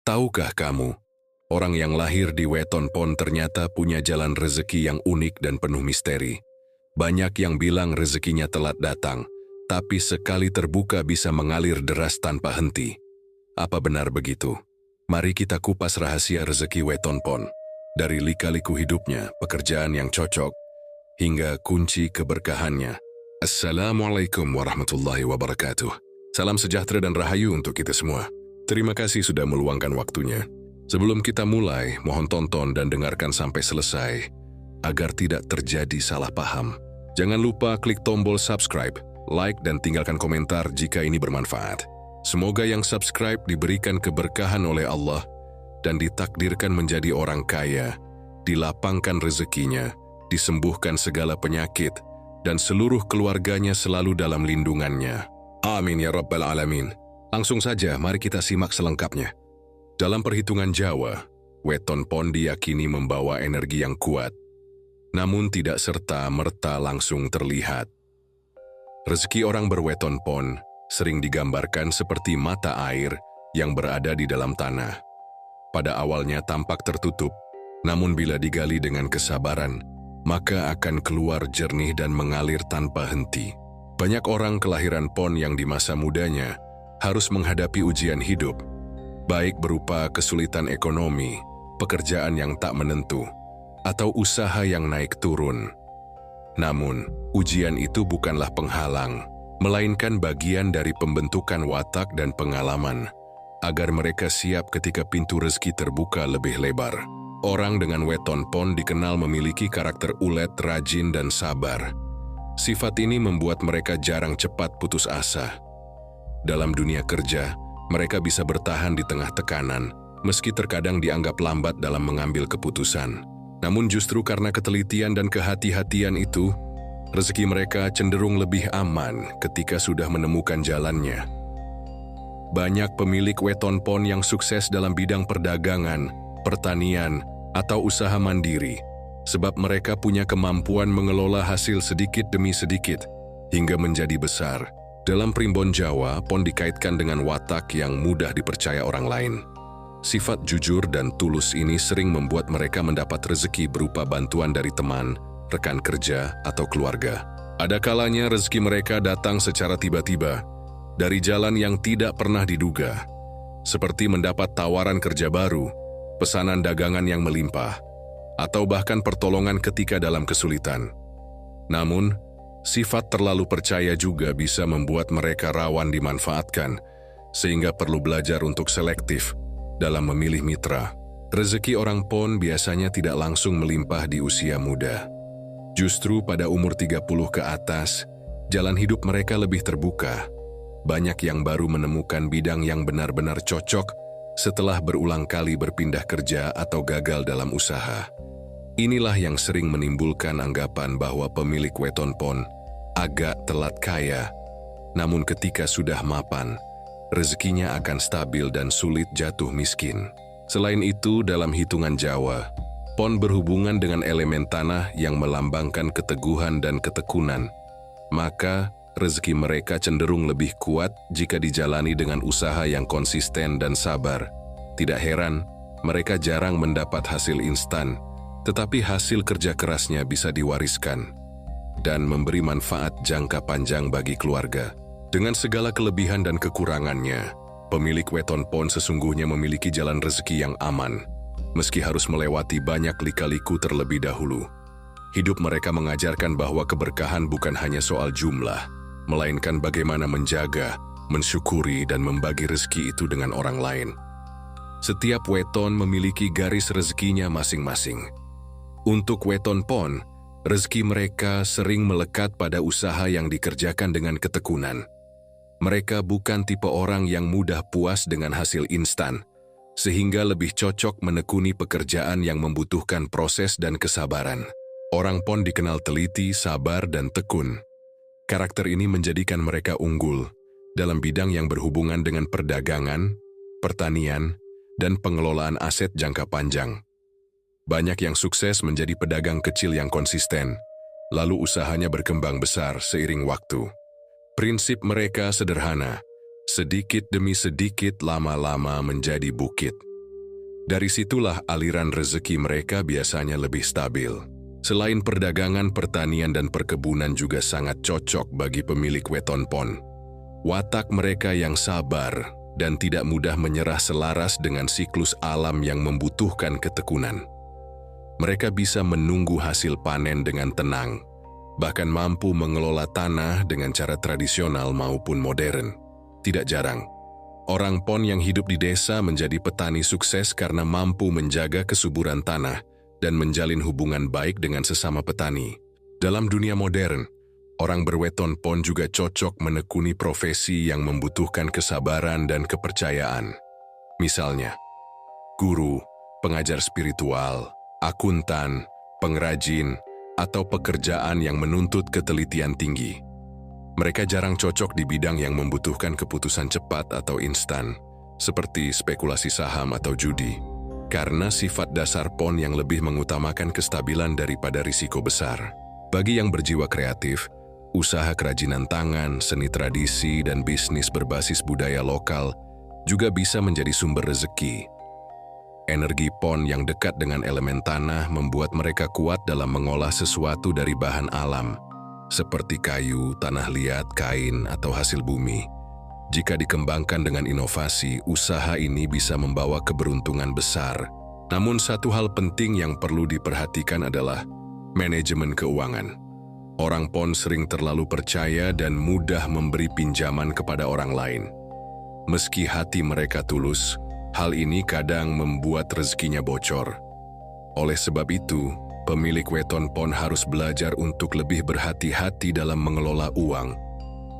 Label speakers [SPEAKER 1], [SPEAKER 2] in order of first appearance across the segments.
[SPEAKER 1] Tahukah kamu, orang yang lahir di Weton Pon ternyata punya jalan rezeki yang unik dan penuh misteri. Banyak yang bilang rezekinya telat datang, tapi sekali terbuka bisa mengalir deras tanpa henti. Apa benar begitu? Mari kita kupas rahasia rezeki Weton Pon. Dari lika-liku hidupnya, pekerjaan yang cocok, hingga kunci keberkahannya. Assalamualaikum warahmatullahi wabarakatuh. Salam sejahtera dan rahayu untuk kita semua. Terima kasih sudah meluangkan waktunya. Sebelum kita mulai, mohon tonton dan dengarkan sampai selesai, agar tidak terjadi salah paham. Jangan lupa klik tombol subscribe, like, dan tinggalkan komentar jika ini bermanfaat. Semoga yang subscribe diberikan keberkahan oleh Allah dan ditakdirkan menjadi orang kaya, dilapangkan rezekinya, disembuhkan segala penyakit, dan seluruh keluarganya selalu dalam lindungannya. Amin ya Rabbal Alamin. Langsung saja, mari kita simak selengkapnya. Dalam perhitungan Jawa, Weton Pon diyakini membawa energi yang kuat, namun tidak serta-merta langsung terlihat. Rezeki orang berweton pon sering digambarkan seperti mata air yang berada di dalam tanah. Pada awalnya tampak tertutup, namun bila digali dengan kesabaran, maka akan keluar jernih dan mengalir tanpa henti. Banyak orang kelahiran pon yang di masa mudanya harus menghadapi ujian hidup, baik berupa kesulitan ekonomi, pekerjaan yang tak menentu, atau usaha yang naik turun. Namun, ujian itu bukanlah penghalang, melainkan bagian dari pembentukan watak dan pengalaman, agar mereka siap ketika pintu rezeki terbuka lebih lebar. Orang dengan weton pon dikenal memiliki karakter ulet, rajin, dan sabar. Sifat ini membuat mereka jarang cepat putus asa. Dalam dunia kerja, mereka bisa bertahan di tengah tekanan, meski terkadang dianggap lambat dalam mengambil keputusan. Namun justru karena ketelitian dan kehati-hatian itu, rezeki mereka cenderung lebih aman ketika sudah menemukan jalannya. Banyak pemilik weton pon yang sukses dalam bidang perdagangan, pertanian, atau usaha mandiri, sebab mereka punya kemampuan mengelola hasil sedikit demi sedikit, hingga menjadi besar. Dalam primbon Jawa, pon dikaitkan dengan watak yang mudah dipercaya orang lain. Sifat jujur dan tulus ini sering membuat mereka mendapat rezeki berupa bantuan dari teman, rekan kerja, atau keluarga. Ada kalanya rezeki mereka datang secara tiba-tiba, dari jalan yang tidak pernah diduga, seperti mendapat tawaran kerja baru, pesanan dagangan yang melimpah, atau bahkan pertolongan ketika dalam kesulitan. Namun, sifat terlalu percaya juga bisa membuat mereka rawan dimanfaatkan, sehingga perlu belajar untuk selektif dalam memilih mitra. Rezeki orang pon biasanya tidak langsung melimpah di usia muda. Justru pada umur 30 ke atas, jalan hidup mereka lebih terbuka. Banyak yang baru menemukan bidang yang benar-benar cocok setelah berulang kali berpindah kerja atau gagal dalam usaha. Inilah yang sering menimbulkan anggapan bahwa pemilik weton pon agak telat kaya, namun ketika sudah mapan, rezekinya akan stabil dan sulit jatuh miskin. Selain itu, dalam hitungan Jawa, pon berhubungan dengan elemen tanah yang melambangkan keteguhan dan ketekunan, maka rezeki mereka cenderung lebih kuat jika dijalani dengan usaha yang konsisten dan sabar. Tidak heran, mereka jarang mendapat hasil instan, tetapi hasil kerja kerasnya bisa diwariskan dan memberi manfaat jangka panjang bagi keluarga. Dengan segala kelebihan dan kekurangannya, pemilik weton pon sesungguhnya memiliki jalan rezeki yang aman, meski harus melewati banyak lika-liku terlebih dahulu. Hidup mereka mengajarkan bahwa keberkahan bukan hanya soal jumlah, melainkan bagaimana menjaga, mensyukuri, dan membagi rezeki itu dengan orang lain. Setiap weton memiliki garis rezekinya masing-masing. Untuk weton pon, rezeki mereka sering melekat pada usaha yang dikerjakan dengan ketekunan. Mereka bukan tipe orang yang mudah puas dengan hasil instan, sehingga lebih cocok menekuni pekerjaan yang membutuhkan proses dan kesabaran. Orang pon dikenal teliti, sabar, dan tekun. Karakter ini menjadikan mereka unggul dalam bidang yang berhubungan dengan perdagangan, pertanian, dan pengelolaan aset jangka panjang. Banyak yang sukses menjadi pedagang kecil yang konsisten, lalu usahanya berkembang besar seiring waktu. Prinsip mereka sederhana, sedikit demi sedikit lama-lama menjadi bukit. Dari situlah aliran rezeki mereka biasanya lebih stabil. Selain perdagangan, pertanian dan perkebunan juga sangat cocok bagi pemilik weton pon. Watak mereka yang sabar dan tidak mudah menyerah selaras dengan siklus alam yang membutuhkan ketekunan. Mereka bisa menunggu hasil panen dengan tenang, bahkan mampu mengelola tanah dengan cara tradisional maupun modern. Tidak jarang, orang pon yang hidup di desa menjadi petani sukses karena mampu menjaga kesuburan tanah dan menjalin hubungan baik dengan sesama petani. Dalam dunia modern, orang berweton pon juga cocok menekuni profesi yang membutuhkan kesabaran dan kepercayaan. Misalnya, guru, pengajar spiritual, akuntan, pengrajin, atau pekerjaan yang menuntut ketelitian tinggi. Mereka jarang cocok di bidang yang membutuhkan keputusan cepat atau instan, seperti spekulasi saham atau judi, karena sifat dasar pon yang lebih mengutamakan kestabilan daripada risiko besar. Bagi yang berjiwa kreatif, usaha kerajinan tangan, seni tradisi, dan bisnis berbasis budaya lokal juga bisa menjadi sumber rezeki. Energi pon yang dekat dengan elemen tanah membuat mereka kuat dalam mengolah sesuatu dari bahan alam, seperti kayu, tanah liat, kain, atau hasil bumi. Jika dikembangkan dengan inovasi, usaha ini bisa membawa keberuntungan besar. Namun satu hal penting yang perlu diperhatikan adalah manajemen keuangan. Orang pon sering terlalu percaya dan mudah memberi pinjaman kepada orang lain. Meski hati mereka tulus, hal ini kadang membuat rezekinya bocor. Oleh sebab itu, pemilik weton pon harus belajar untuk lebih berhati-hati dalam mengelola uang,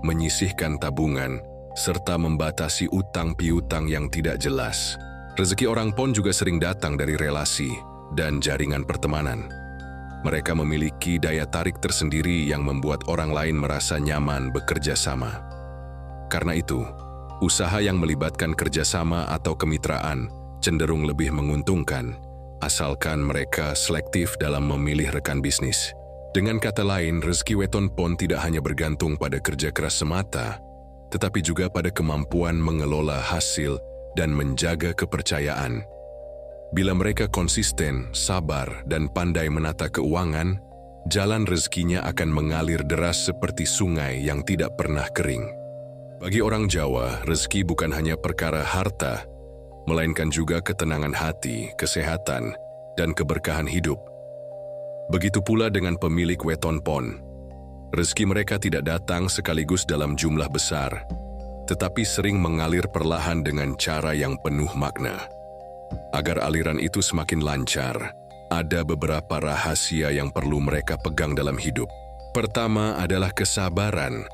[SPEAKER 1] menyisihkan tabungan, serta membatasi utang piutang yang tidak jelas. Rezeki orang pon juga sering datang dari relasi dan jaringan pertemanan. Mereka memiliki daya tarik tersendiri yang membuat orang lain merasa nyaman bekerja sama. Karena itu, usaha yang melibatkan kerjasama atau kemitraan cenderung lebih menguntungkan, asalkan mereka selektif dalam memilih rekan bisnis. Dengan kata lain, rezeki weton pon tidak hanya bergantung pada kerja keras semata, tetapi juga pada kemampuan mengelola hasil dan menjaga kepercayaan. Bila mereka konsisten, sabar, dan pandai menata keuangan, jalan rezekinya akan mengalir deras seperti sungai yang tidak pernah kering. Bagi orang Jawa, rezeki bukan hanya perkara harta, melainkan juga ketenangan hati, kesehatan, dan keberkahan hidup. Begitu pula dengan pemilik weton pon. Rezeki mereka tidak datang sekaligus dalam jumlah besar, tetapi sering mengalir perlahan dengan cara yang penuh makna. Agar aliran itu semakin lancar, ada beberapa rahasia yang perlu mereka pegang dalam hidup. Pertama adalah kesabaran.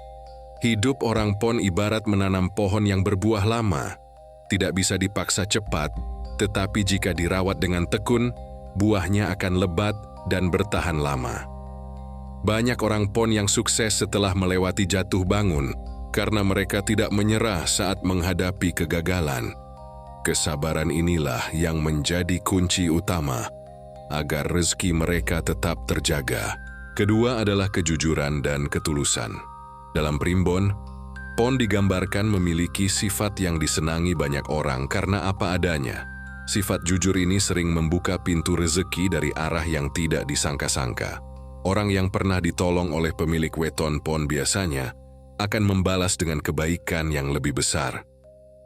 [SPEAKER 1] Hidup orang pon ibarat menanam pohon yang berbuah lama. Tidak bisa dipaksa cepat, tetapi jika dirawat dengan tekun, buahnya akan lebat dan bertahan lama. Banyak orang pon yang sukses setelah melewati jatuh bangun karena mereka tidak menyerah saat menghadapi kegagalan. Kesabaran inilah yang menjadi kunci utama agar rezeki mereka tetap terjaga. Kedua adalah kejujuran dan ketulusan. Dalam primbon, pon digambarkan memiliki sifat yang disenangi banyak orang karena apa adanya. Sifat jujur ini sering membuka pintu rezeki dari arah yang tidak disangka-sangka. Orang yang pernah ditolong oleh pemilik weton pon biasanya akan membalas dengan kebaikan yang lebih besar.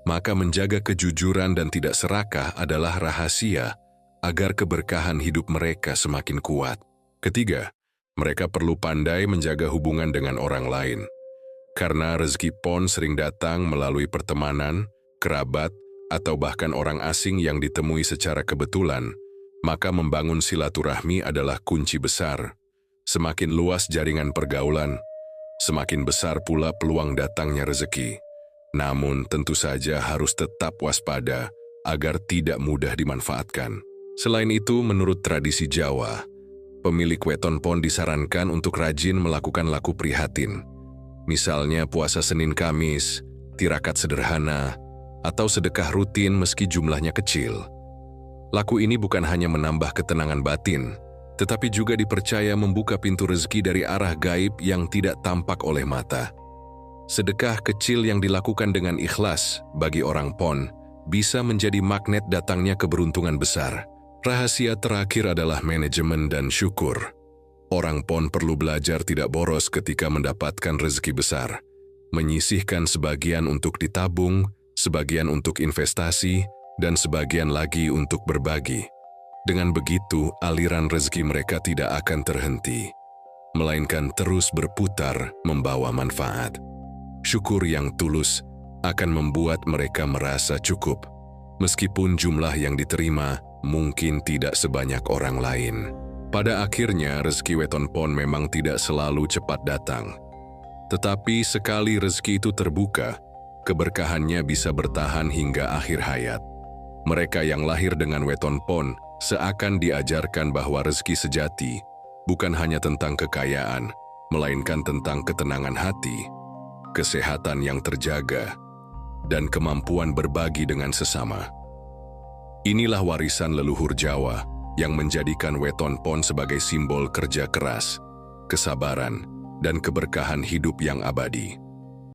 [SPEAKER 1] Maka menjaga kejujuran dan tidak serakah adalah rahasia agar keberkahan hidup mereka semakin kuat. Ketiga, mereka perlu pandai menjaga hubungan dengan orang lain. Karena rezeki pon sering datang melalui pertemanan, kerabat, atau bahkan orang asing yang ditemui secara kebetulan, maka membangun silaturahmi adalah kunci besar. Semakin luas jaringan pergaulan, semakin besar pula peluang datangnya rezeki. Namun tentu saja harus tetap waspada agar tidak mudah dimanfaatkan. Selain itu, menurut tradisi Jawa, pemilik weton pon disarankan untuk rajin melakukan laku prihatin. Misalnya puasa Senin Kamis, tirakat sederhana, atau sedekah rutin meski jumlahnya kecil. Laku ini bukan hanya menambah ketenangan batin, tetapi juga dipercaya membuka pintu rezeki dari arah gaib yang tidak tampak oleh mata. Sedekah kecil yang dilakukan dengan ikhlas bagi orang pon bisa menjadi magnet datangnya keberuntungan besar. Rahasia terakhir adalah manajemen dan syukur. Orang PON perlu belajar tidak boros ketika mendapatkan rezeki besar. Menyisihkan sebagian untuk ditabung, sebagian untuk investasi, dan sebagian lagi untuk berbagi. Dengan begitu, aliran rezeki mereka tidak akan terhenti, melainkan terus berputar membawa manfaat. Syukur yang tulus akan membuat mereka merasa cukup, meskipun jumlah yang diterima mungkin tidak sebanyak orang lain. Pada akhirnya, rezeki weton PON memang tidak selalu cepat datang. Tetapi sekali rezeki itu terbuka, keberkahannya bisa bertahan hingga akhir hayat. Mereka yang lahir dengan weton PON seakan diajarkan bahwa rezeki sejati bukan hanya tentang kekayaan, melainkan tentang ketenangan hati, kesehatan yang terjaga, dan kemampuan berbagi dengan sesama. Inilah warisan leluhur Jawa yang menjadikan weton PON sebagai simbol kerja keras, kesabaran, dan keberkahan hidup yang abadi.